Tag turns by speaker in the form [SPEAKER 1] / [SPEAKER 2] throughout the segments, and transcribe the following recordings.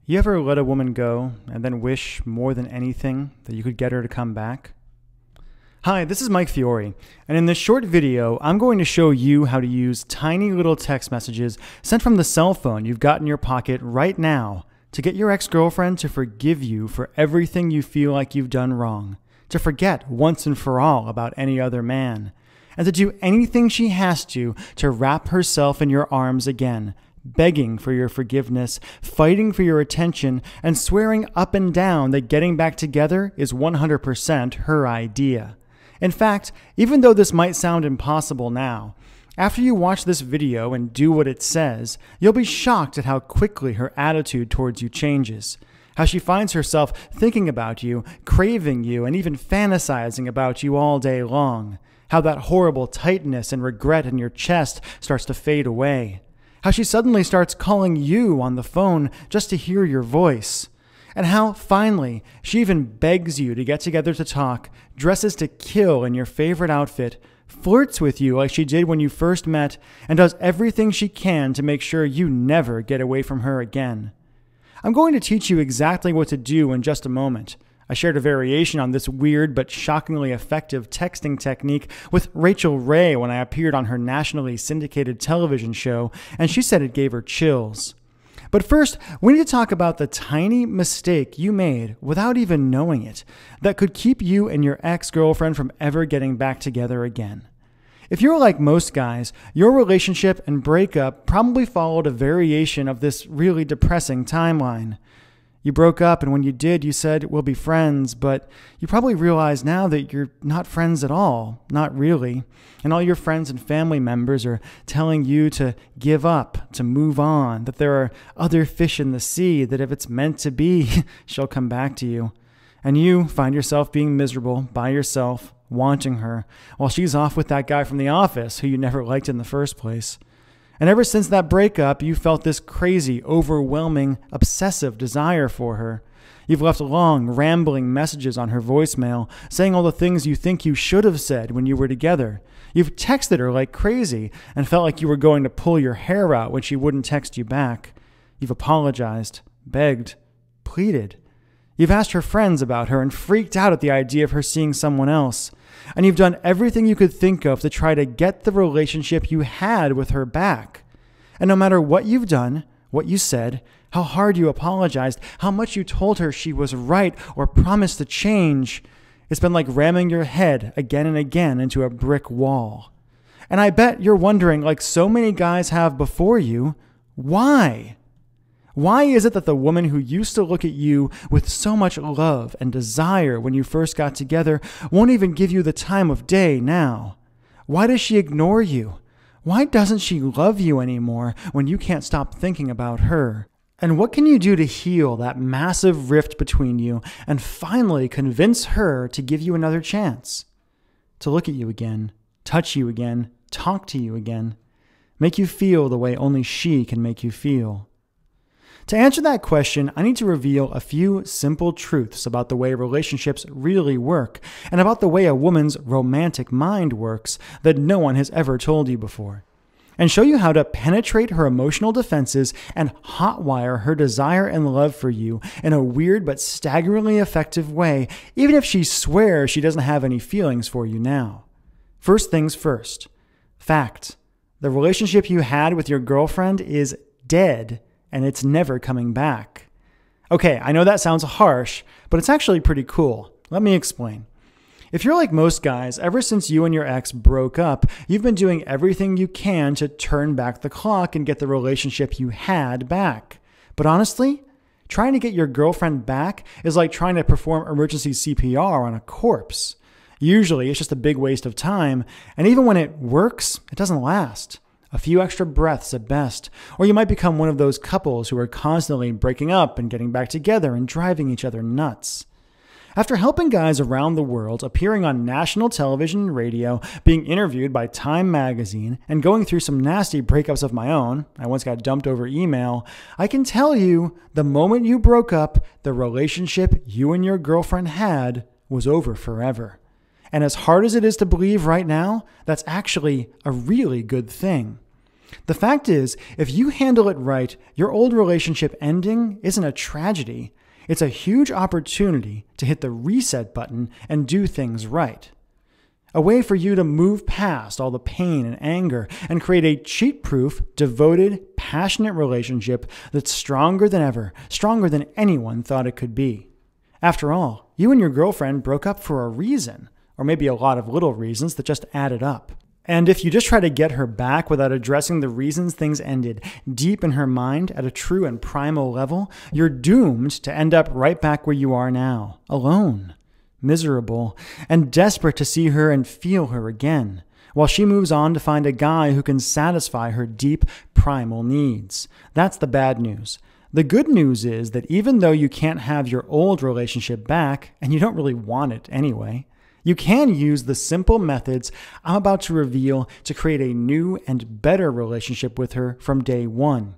[SPEAKER 1] You ever let a woman go and then wish more than anything that you could get her to come back? Hi, this is Mike Fiore, and in this short video, I'm going to show you how to use tiny little text messages sent from the cell phone you've got in your pocket right now to get your ex-girlfriend to forgive you for everything you feel like you've done wrong, to forget once and for all about any other man, and to do anything she has to wrap herself in your arms again, begging for your forgiveness, fighting for your attention, and swearing up and down that getting back together is 100% her idea. In fact, even though this might sound impossible now, after you watch this video and do what it says, you'll be shocked at how quickly her attitude towards you changes. How she finds herself thinking about you, craving you, and even fantasizing about you all day long. How that horrible tightness and regret in your chest starts to fade away. How she suddenly starts calling you on the phone just to hear your voice. And how, finally, she even begs you to get together to talk, dresses to kill in your favorite outfit, flirts with you like she did when you first met, and does everything she can to make sure you never get away from her again. I'm going to teach you exactly what to do in just a moment. I shared a variation on this weird but shockingly effective texting technique with Rachel Ray when I appeared on her nationally syndicated television show, and she said it gave her chills. But first, we need to talk about the tiny mistake you made without even knowing it that could keep you and your ex-girlfriend from ever getting back together again. If you're like most guys, your relationship and breakup probably followed a variation of this really depressing timeline. You broke up, and when you did, you said, we'll be friends, but you probably realize now that you're not friends at all, not really, and all your friends and family members are telling you to give up, to move on, that there are other fish in the sea, that if it's meant to be, she'll come back to you. And you find yourself being miserable by yourself, wanting her, while she's off with that guy from the office who you never liked in the first place. And ever since that breakup, you felt this crazy, overwhelming, obsessive desire for her. You've left long, rambling messages on her voicemail, saying all the things you think you should have said when you were together. You've texted her like crazy and felt like you were going to pull your hair out when she wouldn't text you back. You've apologized, begged, pleaded. You've asked her friends about her and freaked out at the idea of her seeing someone else. And you've done everything you could think of to try to get the relationship you had with her back. And no matter what you've done, what you said, how hard you apologized, how much you told her she was right or promised to change, it's been like ramming your head again and again into a brick wall. And I bet you're wondering, like so many guys have before you, why? Why is it that the woman who used to look at you with so much love and desire when you first got together won't even give you the time of day now? Why does she ignore you? Why doesn't she love you anymore when you can't stop thinking about her? And what can you do to heal that massive rift between you and finally convince her to give you another chance? To look at you again, touch you again, talk to you again, make you feel the way only she can make you feel. To answer that question, I need to reveal a few simple truths about the way relationships really work and about the way a woman's romantic mind works that no one has ever told you before, and show you how to penetrate her emotional defenses and hotwire her desire and love for you in a weird but staggeringly effective way, even if she swears she doesn't have any feelings for you now. First things first. Fact. The relationship you had with your girlfriend is dead, and it's never coming back. Okay, I know that sounds harsh, but it's actually pretty cool. Let me explain. If you're like most guys, ever since you and your ex broke up, you've been doing everything you can to turn back the clock and get the relationship you had back. But honestly, trying to get your girlfriend back is like trying to perform emergency CPR on a corpse. Usually, it's just a big waste of time, and even when it works, it doesn't last. A few extra breaths at best, or you might become one of those couples who are constantly breaking up and getting back together and driving each other nuts. After helping guys around the world, appearing on national television and radio, being interviewed by Time magazine, and going through some nasty breakups of my own, I once got dumped over email, I can tell you, the moment you broke up, the relationship you and your girlfriend had was over forever. And as hard as it is to believe right now, that's actually a really good thing. The fact is, if you handle it right, your old relationship ending isn't a tragedy. It's a huge opportunity to hit the reset button and do things right. A way for you to move past all the pain and anger and create a cheat-proof, devoted, passionate relationship that's stronger than ever, stronger than anyone thought it could be. After all, you and your girlfriend broke up for a reason, or maybe a lot of little reasons that just added up. And if you just try to get her back without addressing the reasons things ended deep in her mind at a true and primal level, you're doomed to end up right back where you are now, alone, miserable, and desperate to see her and feel her again, while she moves on to find a guy who can satisfy her deep, primal needs. That's the bad news. The good news is that even though you can't have your old relationship back, and you don't really want it anyway, you can use the simple methods I'm about to reveal to create a new and better relationship with her from day one.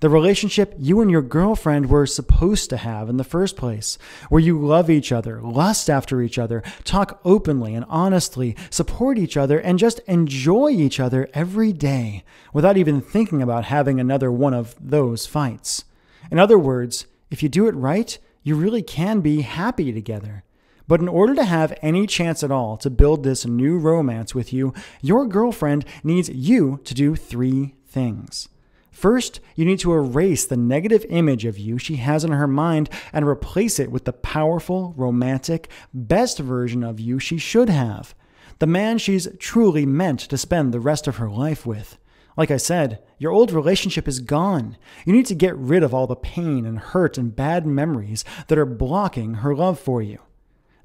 [SPEAKER 1] The relationship you and your girlfriend were supposed to have in the first place, where you love each other, lust after each other, talk openly and honestly, support each other, and just enjoy each other every day without even thinking about having another one of those fights. In other words, if you do it right, you really can be happy together. But in order to have any chance at all to build this new romance with you, your girlfriend needs you to do 3 things. First, you need to erase the negative image of you she has in her mind and replace it with the powerful, romantic, best version of you she should have. The man she's truly meant to spend the rest of her life with. Like I said, your old relationship is gone. You need to get rid of all the pain and hurt and bad memories that are blocking her love for you.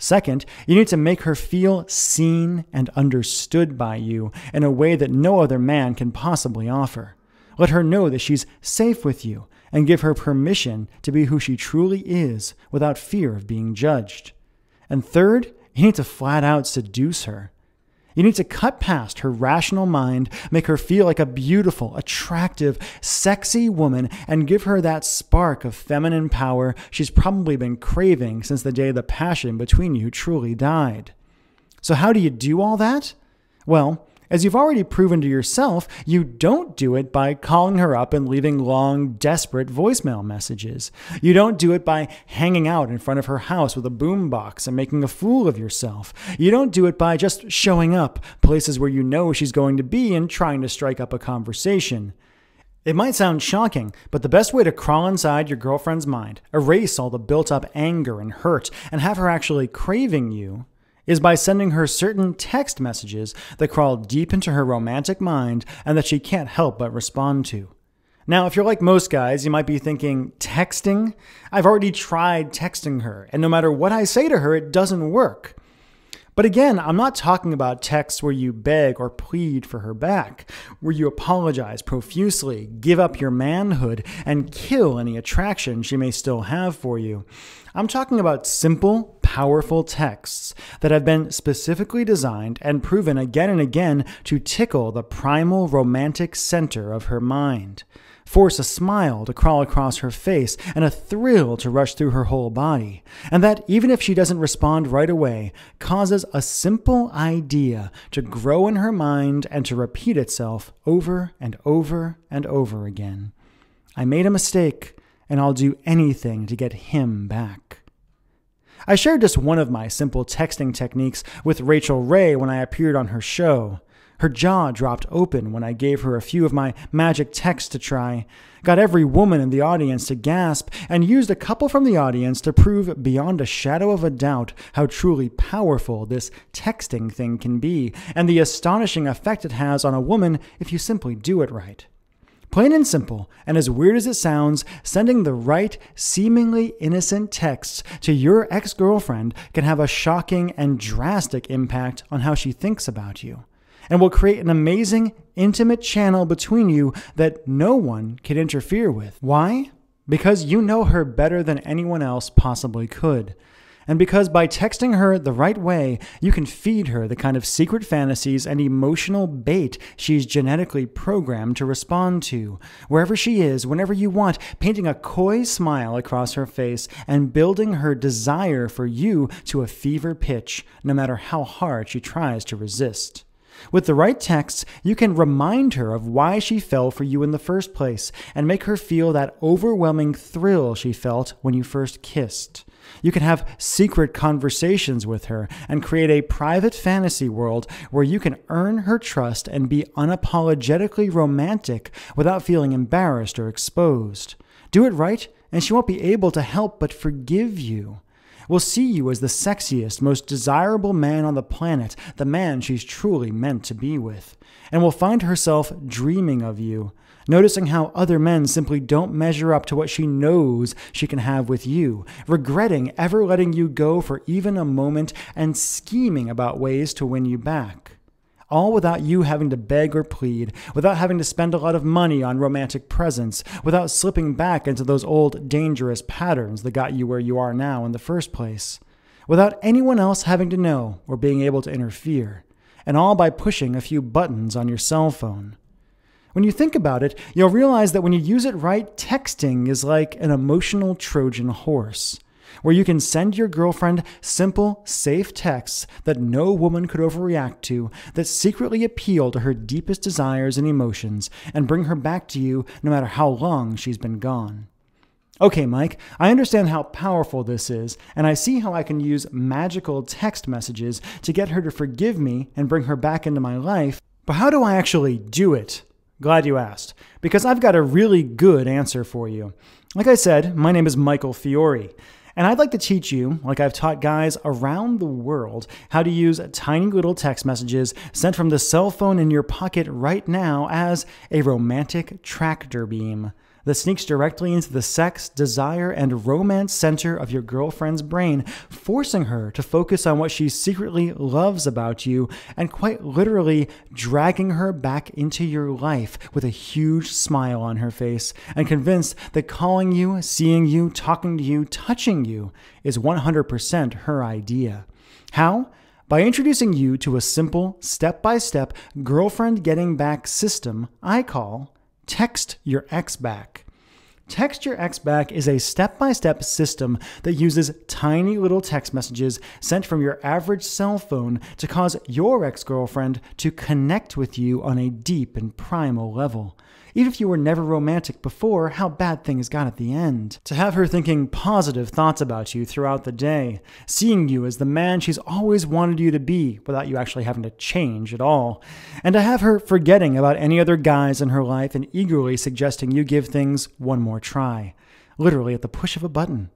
[SPEAKER 1] Second, you need to make her feel seen and understood by you in a way that no other man can possibly offer. Let her know that she's safe with you and give her permission to be who she truly is without fear of being judged. And third, you need to flat out seduce her. You need to cut past her rational mind, make her feel like a beautiful, attractive, sexy woman, and give her that spark of feminine power she's probably been craving since the day the passion between you truly died. So how do you do all that? Well, as you've already proven to yourself, you don't do it by calling her up and leaving long, desperate voicemail messages. You don't do it by hanging out in front of her house with a boombox and making a fool of yourself. You don't do it by just showing up places where you know she's going to be and trying to strike up a conversation. It might sound shocking, but the best way to crawl inside your girlfriend's mind, erase all the built-up anger and hurt, and have her actually craving you, is by sending her certain text messages that crawl deep into her romantic mind and that she can't help but respond to. Now, if you're like most guys, you might be thinking, texting? I've already tried texting her, and no matter what I say to her, it doesn't work. But again, I'm not talking about texts where you beg or plead for her back, where you apologize profusely, give up your manhood, and kill any attraction she may still have for you. I'm talking about simple, powerful texts that have been specifically designed and proven again and again to tickle the primal romantic center of her mind. Force a smile to crawl across her face and a thrill to rush through her whole body. And that, even if she doesn't respond right away, causes a simple idea to grow in her mind and to repeat itself over and over and over again. I made a mistake, and I'll do anything to get him back. I shared just one of my simple texting techniques with Rachel Ray when I appeared on her show. Her jaw dropped open when I gave her a few of my magic texts to try, got every woman in the audience to gasp, and used a couple from the audience to prove beyond a shadow of a doubt how truly powerful this texting thing can be, and the astonishing effect it has on a woman if you simply do it right. Plain and simple, and as weird as it sounds, sending the right, seemingly innocent texts to your ex-girlfriend can have a shocking and drastic impact on how she thinks about you, and will create an amazing, intimate channel between you that no one can interfere with. Why? Because you know her better than anyone else possibly could. And because by texting her the right way, you can feed her the kind of secret fantasies and emotional bait she's genetically programmed to respond to, wherever she is, whenever you want, painting a coy smile across her face and building her desire for you to a fever pitch, no matter how hard she tries to resist. With the right texts, you can remind her of why she fell for you in the first place and make her feel that overwhelming thrill she felt when you first kissed. You can have secret conversations with her and create a private fantasy world where you can earn her trust and be unapologetically romantic without feeling embarrassed or exposed. Do it right, and she won't be able to help but forgive you. Will see you as the sexiest, most desirable man on the planet, the man she's truly meant to be with, and will find herself dreaming of you, noticing how other men simply don't measure up to what she knows she can have with you, regretting ever letting you go for even a moment, and scheming about ways to win you back. All without you having to beg or plead, without having to spend a lot of money on romantic presents, without slipping back into those old dangerous patterns that got you where you are now in the first place, without anyone else having to know or being able to interfere, and all by pushing a few buttons on your cell phone. When you think about it, you'll realize that when you use it right, texting is like an emotional Trojan horse, where you can send your girlfriend simple, safe texts that no woman could overreact to, that secretly appeal to her deepest desires and emotions, and bring her back to you no matter how long she's been gone. Okay, Mike, I understand how powerful this is, and I see how I can use magical text messages to get her to forgive me and bring her back into my life, but how do I actually do it? Glad you asked, because I've got a really good answer for you. Like I said, my name is Michael Fiore, and I'd like to teach you, like I've taught guys around the world, how to use tiny little text messages sent from the cell phone in your pocket right now as a romantic tractor beam that sneaks directly into the sex, desire, and romance center of your girlfriend's brain, forcing her to focus on what she secretly loves about you and quite literally dragging her back into your life with a huge smile on her face and convinced that calling you, seeing you, talking to you, touching you is 100% her idea. How? By introducing you to a simple, step-by-step girlfriend getting back system I call Text Your Ex Back. Text Your Ex Back is a step-by-step system that uses tiny little text messages sent from your average cell phone to cause your ex-girlfriend to connect with you on a deep and primal level. Even if you were never romantic before, how bad things got at the end. To have her thinking positive thoughts about you throughout the day, seeing you as the man she's always wanted you to be without you actually having to change at all, and to have her forgetting about any other guys in her life and eagerly suggesting you give things one more try, literally at the push of a button.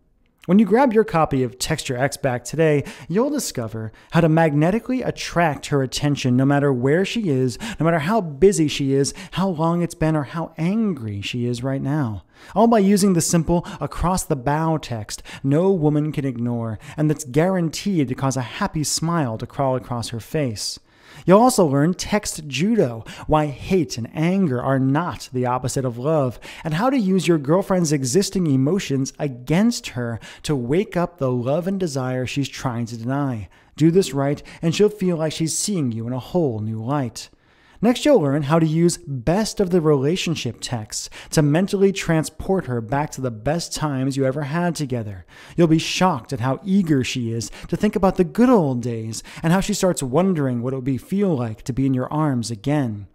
[SPEAKER 1] When you grab your copy of Text Your Ex Back today, you'll discover how to magnetically attract her attention no matter where she is, no matter how busy she is, how long it's been, or how angry she is right now. All by using the simple across-the-bow text no woman can ignore, and that's guaranteed to cause a happy smile to crawl across her face. You'll also learn text judo, why hate and anger are not the opposite of love, and how to use your girlfriend's existing emotions against her to wake up the love and desire she's trying to deny. Do this right, and she'll feel like she's seeing you in a whole new light. Next, you'll learn how to use best of the relationship texts to mentally transport her back to the best times you ever had together. You'll be shocked at how eager she is to think about the good old days and how she starts wondering what it would feel like to be in your arms again.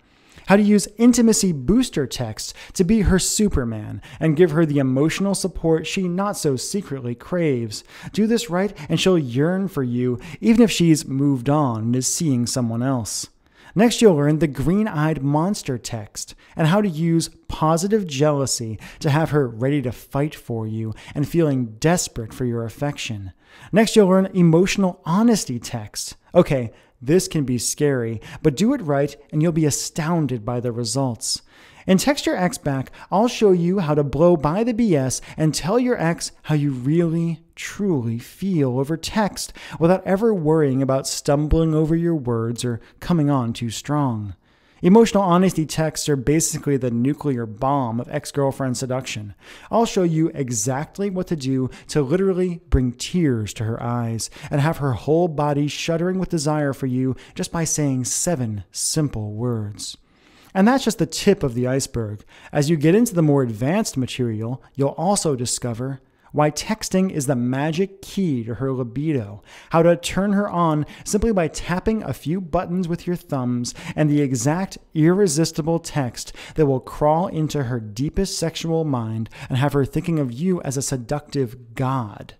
[SPEAKER 1] How to use intimacy booster texts to be her Superman and give her the emotional support she not so secretly craves. Do this right and she'll yearn for you even if she's moved on and is seeing someone else. Next, you'll learn the green-eyed monster text and how to use positive jealousy to have her ready to fight for you and feeling desperate for your affection. Next, you'll learn emotional honesty text. Okay, this can be scary, but do it right and you'll be astounded by the results. In Text Your Ex Back, I'll show you how to blow by the BS and tell your ex how you really, truly feel over text without ever worrying about stumbling over your words or coming on too strong. Emotional honesty texts are basically the nuclear bomb of ex-girlfriend seduction. I'll show you exactly what to do to literally bring tears to her eyes and have her whole body shuddering with desire for you just by saying 7 simple words. And that's just the tip of the iceberg. As you get into the more advanced material, you'll also discover why texting is the magic key to her libido, how to turn her on simply by tapping a few buttons with your thumbs, and the exact irresistible text that will crawl into her deepest sexual mind and have her thinking of you as a seductive god.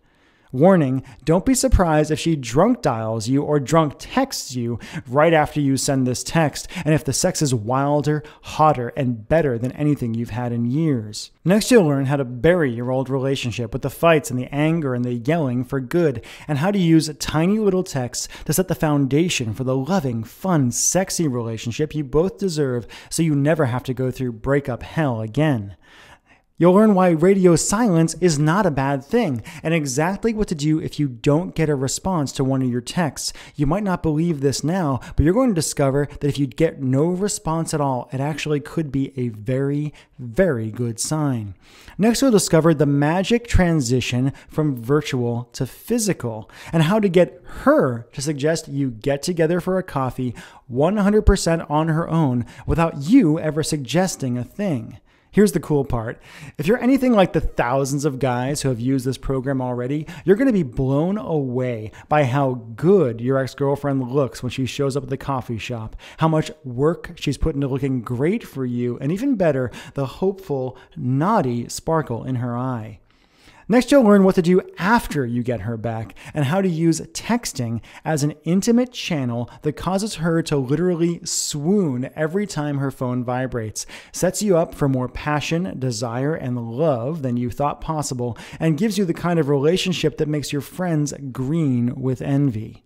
[SPEAKER 1] Warning, don't be surprised if she drunk dials you or drunk texts you right after you send this text, and if the sex is wilder, hotter, and better than anything you've had in years. Next, you'll learn how to bury your old relationship with the fights and the anger and the yelling for good, and how to use tiny little texts to set the foundation for the loving, fun, sexy relationship you both deserve so you never have to go through breakup hell again. You'll learn why radio silence is not a bad thing, and exactly what to do if you don't get a response to one of your texts. You might not believe this now, but you're going to discover that if you get no response at all, it actually could be a very, very good sign. Next, you'll discover the magic transition from virtual to physical, and how to get her to suggest you get together for a coffee 100% on her own without you ever suggesting a thing. Here's the cool part. If you're anything like the thousands of guys who have used this program already, you're going to be blown away by how good your ex-girlfriend looks when she shows up at the coffee shop, how much work she's put into looking great for you, and even better, the hopeful, naughty sparkle in her eye. Next, you'll learn what to do after you get her back and how to use texting as an intimate channel that causes her to literally swoon every time her phone vibrates, sets you up for more passion, desire, and love than you thought possible, and gives you the kind of relationship that makes your friends green with envy.